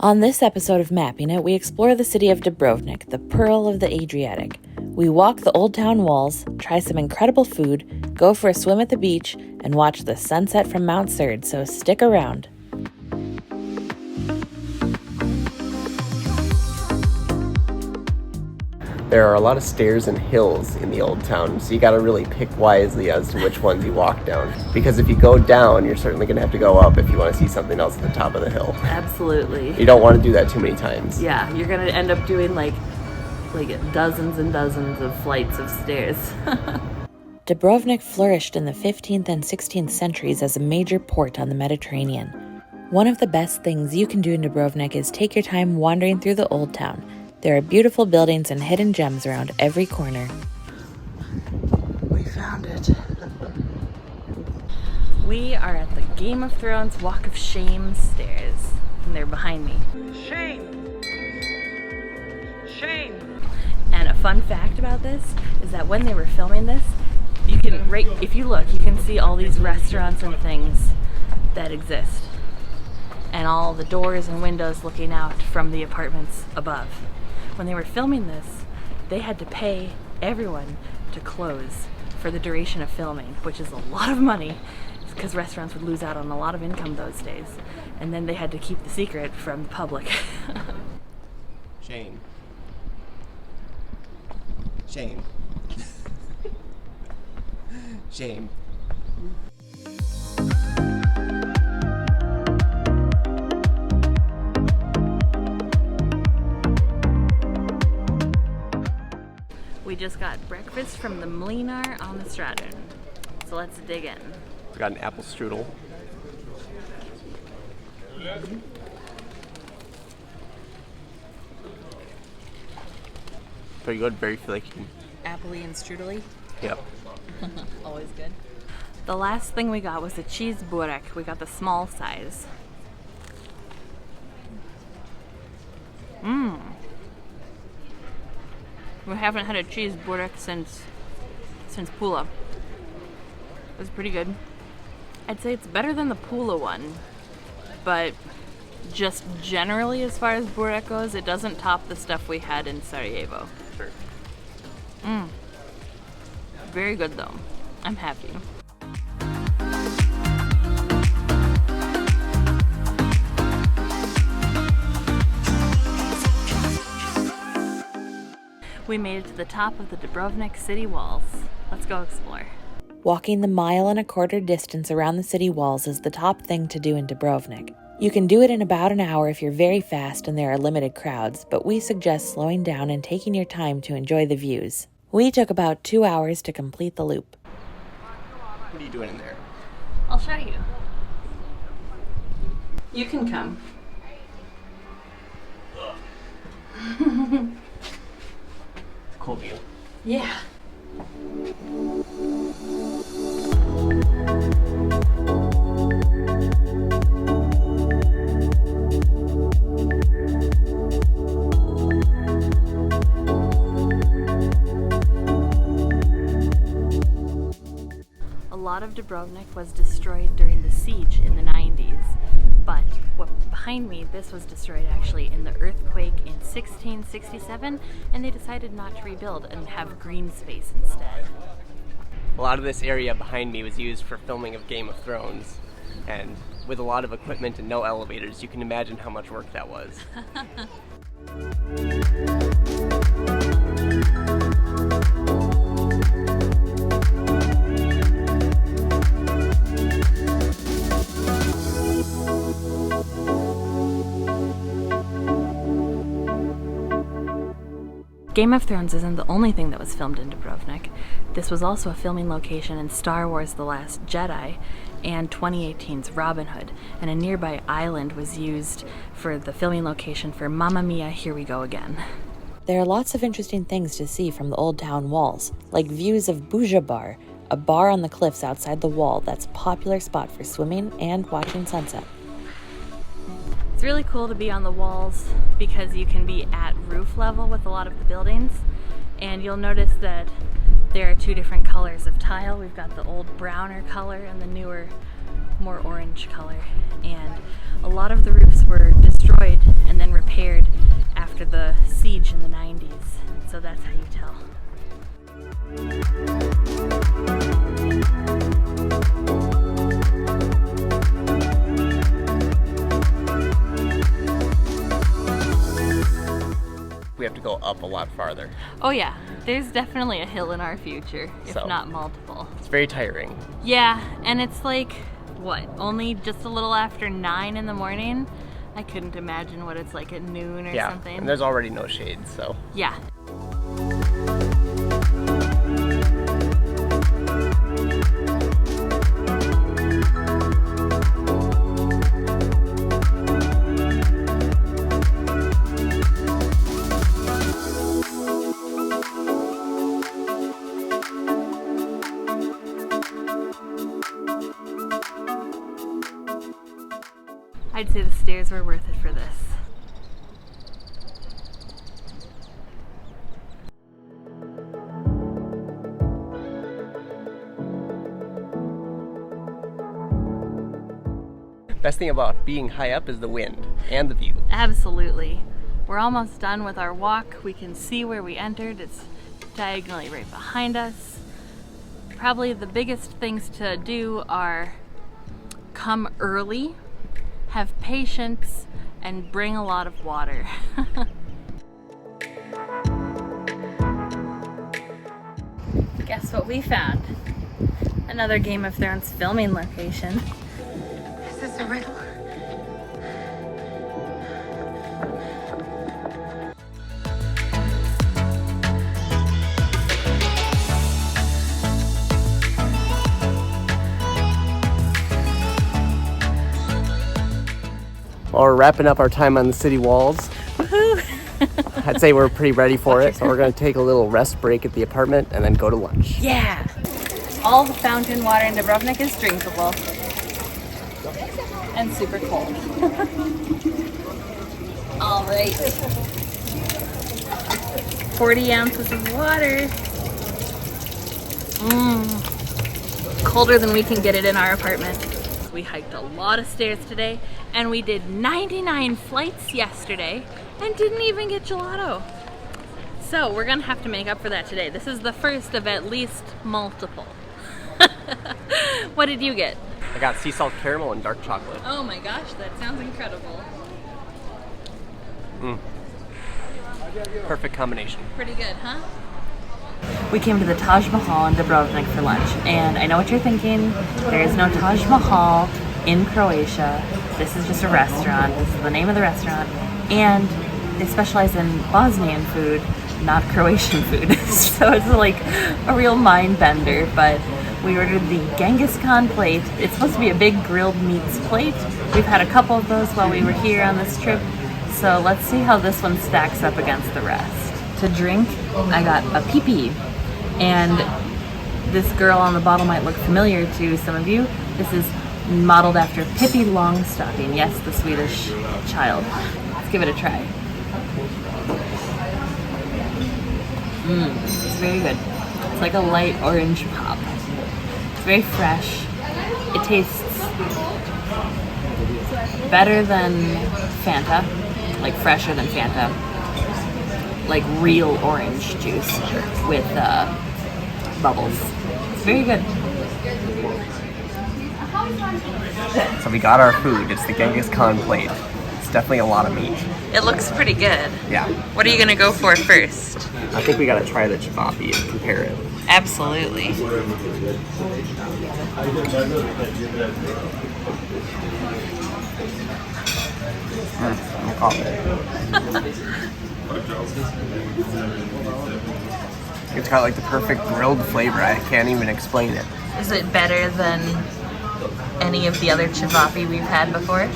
On this episode of Mapping It, we explore the city of Dubrovnik, the pearl of the Adriatic. We walk the old town walls, try some incredible food, go for a swim at the beach, and watch the sunset from Mount Srd, so stick around. There are a lot of stairs and hills in the old town, so you gotta really pick wisely as to which ones you walk down. Because if you go down, you're certainly gonna have to go up if you want to see something else at the top of the hill. Absolutely. You don't want to do that too many times. Yeah, you're gonna end up doing like dozens and dozens of flights of stairs. Dubrovnik flourished in the 15th and 16th centuries as a major port on the Mediterranean. One of the best things you can do in Dubrovnik is take your time wandering through the old town. There are beautiful buildings and hidden gems around every corner. We found it. We are at the Game of Thrones Walk of Shame stairs, and they're behind me. Shame! Shame! And a fun fact about this is that when they were filming this, if you look, you can see all these restaurants and things that exist, and all the doors and windows looking out from the apartments above. When they were filming this, they had to pay everyone to close for the duration of filming, which is a lot of money because restaurants would lose out on a lot of income those days. And then they had to keep the secret from the public. Shame. Shame. Shame. We just got breakfast from the Mlinar on the Srđ. So let's dig in. We got an apple strudel. Pretty good, very flaky. Appley and strudely. Yep. Always good. The last thing we got was a cheese burek. We got the small size. We haven't had a cheese burek since Pula. It was pretty good. I'd say it's better than the Pula one, but just generally as far as burek goes, it doesn't top the stuff we had in Sarajevo. Sure. Very good though. I'm happy. We made it to the top of the Dubrovnik city walls. Let's go explore. Walking the 1.25 mile distance around the city walls is the top thing to do in Dubrovnik. You can do it in about an hour if you're very fast and there are limited crowds, but we suggest slowing down and taking your time to enjoy the views. We took about 2 hours to complete the loop. What are you doing in there? I'll show you. You can come. Cool view. Yeah. A lot of Dubrovnik was destroyed during the siege in the 90s, but behind me, this was destroyed actually in the earthquake in 1667, and they decided not to rebuild and have green space instead. A lot of this area behind me was used for filming of Game of Thrones, and with a lot of equipment and no elevators, you can imagine how much work that was. Game of Thrones isn't the only thing that was filmed in Dubrovnik. This was also a filming location in Star Wars: The Last Jedi and 2018's Robin Hood, and a nearby island was used for the filming location for Mamma Mia, Here We Go Again. There are lots of interesting things to see from the old town walls, like views of Banje Bar, a bar on the cliffs outside the wall that's a popular spot for swimming and watching sunset. It's really cool to be on the walls because you can be at roof level with a lot of the buildings, and you'll notice that there are two different colors of tile. We've got the old browner color and the newer, more orange color, and a lot of the roofs were destroyed and have to go up a lot farther. Oh yeah, there's definitely a hill in our future, if not multiple. It's very tiring. Yeah, and it's like, what, only just a little after 9 in the morning? I couldn't imagine what it's like at noon or something. And there's already no shade, so. Yeah. I'd say the stairs were worth it for this. Best thing about being high up is the wind and the view. Absolutely. We're almost done with our walk. We can see where we entered. It's diagonally right behind us. Probably the biggest things to do are come early, have patience, and bring a lot of water. Guess what we found? Another Game of Thrones filming location. Is this a riddle? Well, we're wrapping up our time on the city walls. Woohoo! I'd say we're pretty ready for it, so we're going to take a little rest break at the apartment and then go to lunch. Yeah! All the fountain water in Dubrovnik is drinkable. And super cold. All right. 40 ounces of water. Colder than we can get it in our apartment. We hiked a lot of stairs today, and we did 99 flights yesterday and didn't even get gelato. So we're gonna have to make up for that today. This is the first of at least multiple. What did you get? I got sea salt caramel and dark chocolate. Oh my gosh, that sounds incredible. Perfect combination. Pretty good, huh? We came to the Taj Mahal in Dubrovnik for lunch, and I know what you're thinking. There is no Taj Mahal in Croatia. This is just a restaurant. This is the name of the restaurant. And they specialize in Bosnian food, not Croatian food. So it's like a real mind bender, but we ordered the Genghis Khan plate. It's supposed to be a big grilled meats plate. We've had a couple of those while we were here on this trip. So let's see how this one stacks up against the rest. To drink, I got a pee-pee. And this girl on the bottle might look familiar to some of you. This is modeled after Pippi Longstocking. Yes, the Swedish child. Let's give it a try. It's very good. It's like a light orange pop. It's very fresh. It tastes better than Fanta, like fresher than Fanta. Like real orange juice with bubbles. It's very good. So we got our food. It's the Genghis Khan plate. It's definitely a lot of meat. It looks pretty good. Yeah. What are you gonna go for first? I think we gotta try the cevapi and compare it. Absolutely. No comment. It's got like the perfect grilled flavor. I can't even explain it. Is it better than any of the other cevapi we've had before?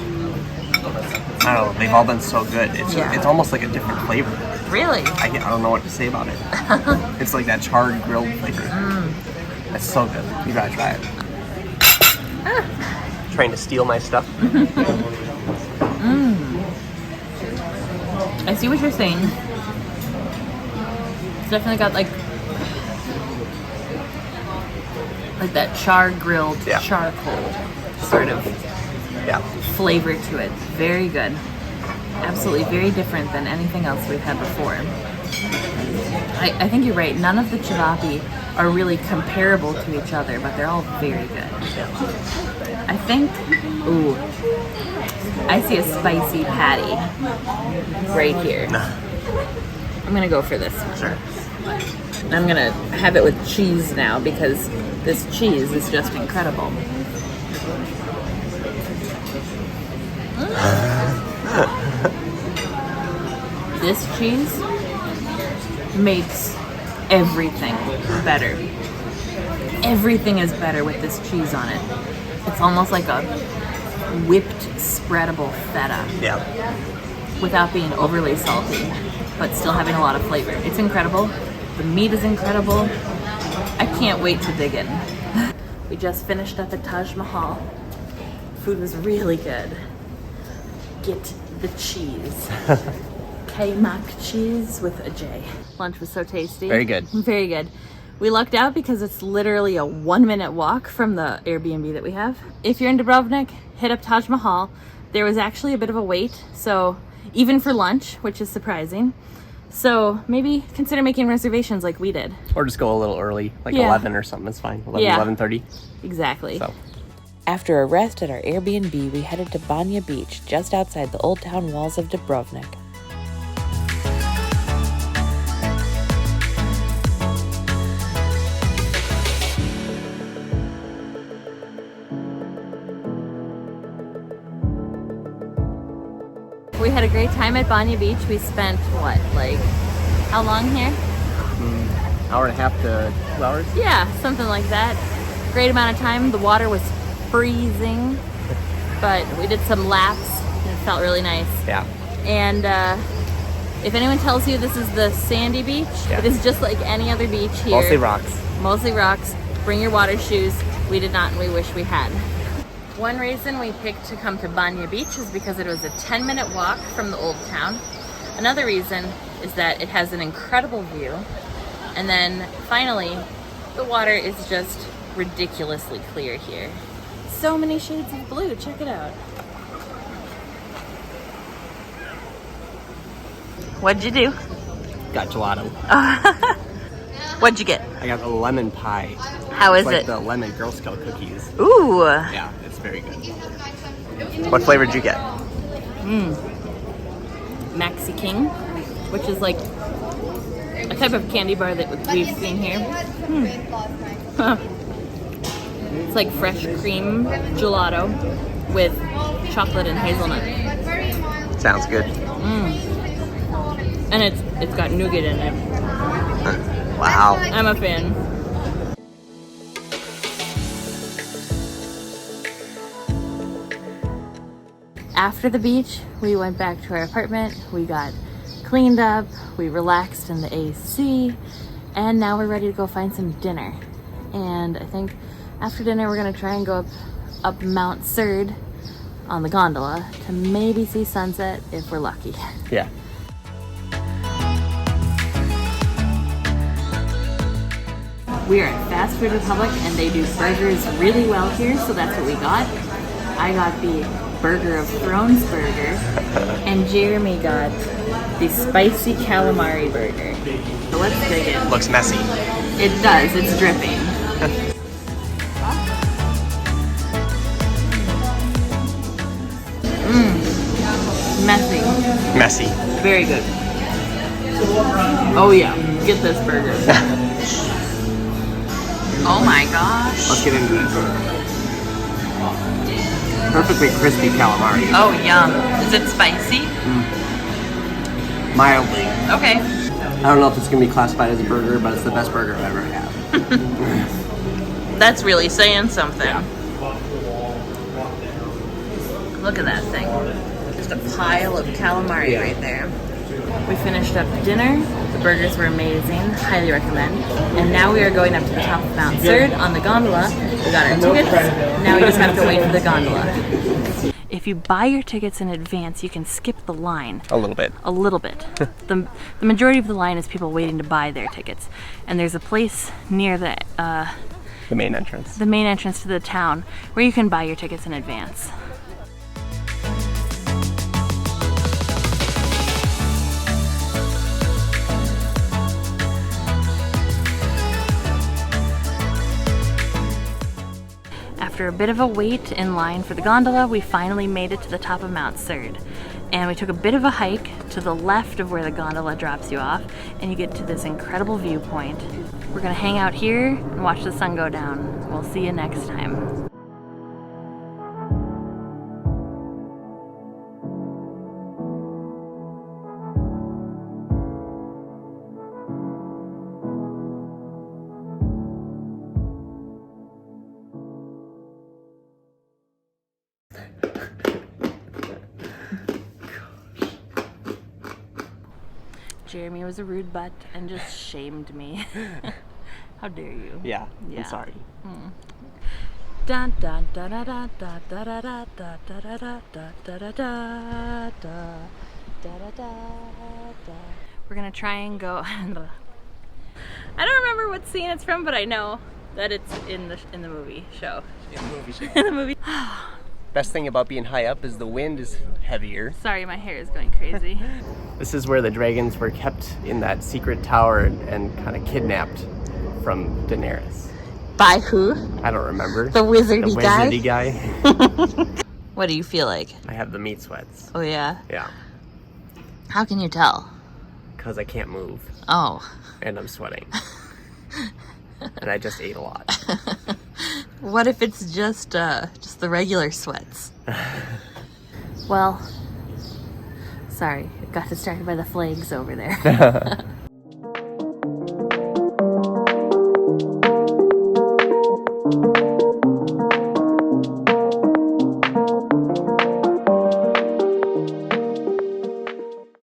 I don't know. They've all been so good. It's almost like a different flavor. Really? I don't know what to say about it. It's like that charred grilled flavor. It's so good. You gotta try it. Trying to steal my stuff. I see what you're saying. It's definitely got like that charred grilled charcoal sort of flavor to it. Very good. Absolutely very different than anything else we've had before. I think you're right. None of the cevapi are really comparable to each other, but they're all very good. I think, I see a spicy patty right here. I'm gonna go for this one. Sure. I'm gonna have it with cheese now because this cheese is just incredible. This cheese makes everything better. Everything is better with this cheese on it. It's almost like a whipped, spreadable feta. Yeah. Without being overly salty, but still having a lot of flavor. It's incredible. The meat is incredible. I can't wait to dig in. We just finished up at Taj Mahal. Food was really good. Get the cheese. K-mac cheese with a J. Lunch was so tasty. Very good. Very good. We lucked out because it's literally a 1-minute walk from the Airbnb that we have. If you're in Dubrovnik, hit up Taj Mahal. There was actually a bit of a wait, so even for lunch, which is surprising. So maybe consider making reservations like we did. Or just go a little early, like Yeah. 11 or something. It's fine. 11, Yeah. 11:30. Exactly. So. After a rest at our Airbnb, we headed to Banje Beach, just outside the old town walls of Dubrovnik. We had a great time at Banje Beach. We spent, what, like, how long here? Hour and a half to 2 hours. Yeah, something like that. Great amount of time. The water was freezing, but we did some laps and it felt really nice. Yeah. And if anyone tells you this is the sandy beach, Yeah. it is just like any other beach here. Mostly rocks. Mostly rocks. Bring your water shoes. We did not, and we wish we had. One reason we picked to come to Banje Beach is because it was a 10-minute walk from the old town. Another reason is that it has an incredible view. And then finally, the water is just ridiculously clear here. So many shades of blue, check it out. What'd you do? Got gelato. What'd you get? I got a lemon pie. How is It's like it? the lemon Girl Scout cookies. Ooh. Yeah, it's very good. What flavor did you get? Maxi King, which is like a type of candy bar that we've seen here. Huh. It's like fresh cream gelato with chocolate and hazelnut. Sounds good. And it's got nougat in it. Wow. I'm a fan. After the beach, we went back to our apartment. We got cleaned up, we relaxed in the AC, and now we're ready to go find some dinner. And I think after dinner we're gonna try and go up Mount Srd on the gondola to maybe see sunset if we're lucky. Yeah. We are at Fast Food Republic and they do burgers really well here, so that's what we got. I got the Burger of Thrones burger, and Jeremy got the spicy calamari burger. So let's dig in. Looks messy. It does, it's dripping. Messy. Messy. Very good. Oh yeah, get this burger. Oh my gosh. Let's get into this. Perfectly crispy calamari. Oh yum. Is it spicy? Mildly. Okay. I don't know if it's gonna be classified as a burger, but it's the best burger I've ever had. That's really saying something. Look at that thing. Just a pile of calamari right there. We finished up dinner. The burgers were amazing. Highly recommend. And now we are going up to the top of Mount Srd on the gondola. We got our tickets. Now we just have to wait for the gondola. If you buy your tickets in advance, you can skip the line. A little bit. A little bit. The majority of the line is people waiting to buy their tickets. And there's a place near the main entrance. The main entrance to the town where you can buy your tickets in advance. After a bit of a wait in line for the gondola, we finally made it to the top of Mount Srd. And we took a bit of a hike to the left of where the gondola drops you off, and you get to this incredible viewpoint. We're gonna hang out here and watch the sun go down. We'll see you next time. Jeremy was a rude butt and just shamed me. How dare you? Yeah, I'm sorry. Dun dun da da da da da da da da da da da da da da da da. We're gonna try and go. I don't remember what scene it's from, but I know that it's in the movie show. In the movie show. In the movie. Best thing about being high up is the wind is heavier. Sorry, my hair is going crazy. This is where the dragons were kept in that secret tower and kind of kidnapped from Daenerys. By who? I don't remember. The wizardy guy? The wizardy guy. What do you feel like? I have the meat sweats. Oh yeah? Yeah. How can you tell? Because I can't move. Oh. And I'm sweating. And I just ate a lot. What if it's just the regular sweats? Well, sorry, I got distracted by the flags over there.